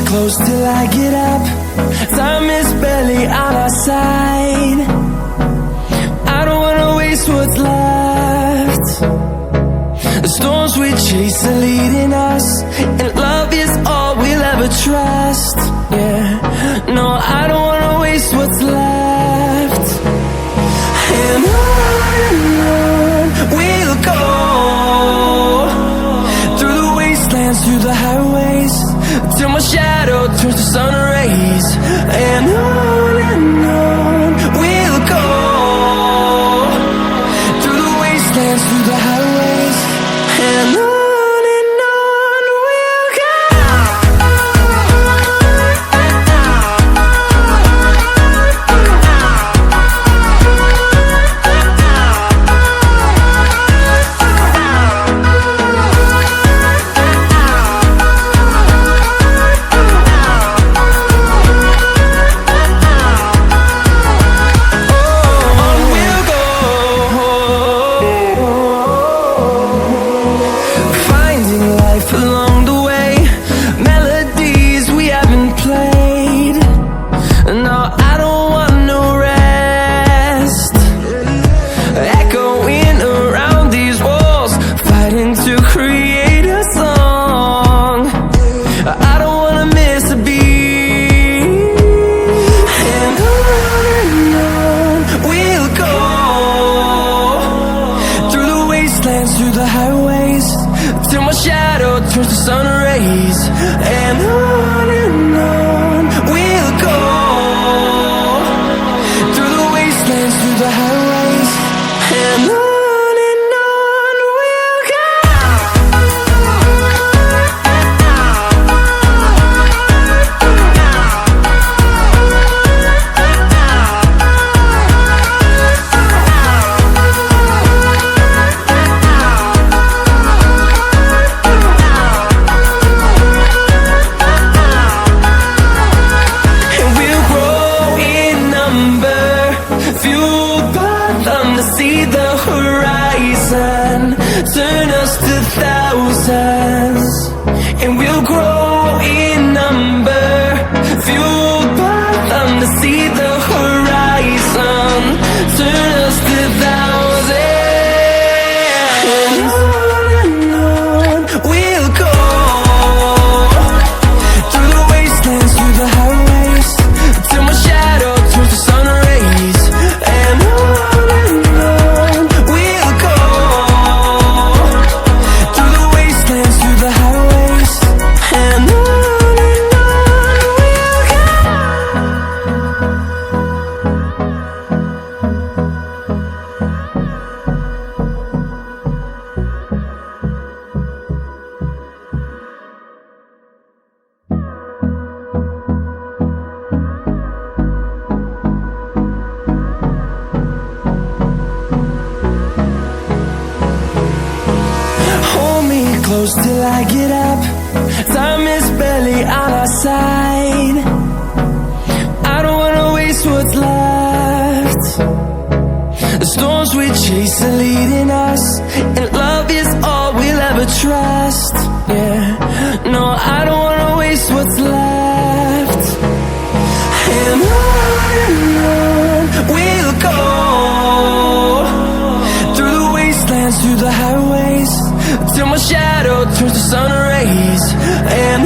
close till I get up. Time is barely on our side. I don't wanna waste what's left. The storms we chase are leading us, and love is all we'll ever trust. Yeah, no, I don't wanna waste what's left. And on we'll go, through the wastelands, through the highways, till my shadow turns to sun rays. And on we'll go, through the wastelands, through the highways, and on we'll go. Along the way, melodies we haven't played. No, I don't want no rest. Echoing around these walls, fighting to create a song. I don't wanna miss a beat. And on we'll go, through the wastelands, through the highways, till my shadow turns to sun rays. And on we'll go, through the wastelands, through the highways, and on we'll go. See the horizon, turn us to thousands, and we'll grow in number, fueled by them. To see the horizon, turn us to thousands, and on we'll go, through the wastelands, through the highways, till my shadow turns to sun rays. And close till I get up. Time is barely on our side. I don't wanna waste what's left. The storms we chase are leading us, and love is all we'll ever trust. Yeah, no, I don't wanna waste what's left. And on we'll go, through the wastelands, through the highways, till my shadow turns to sun rays. And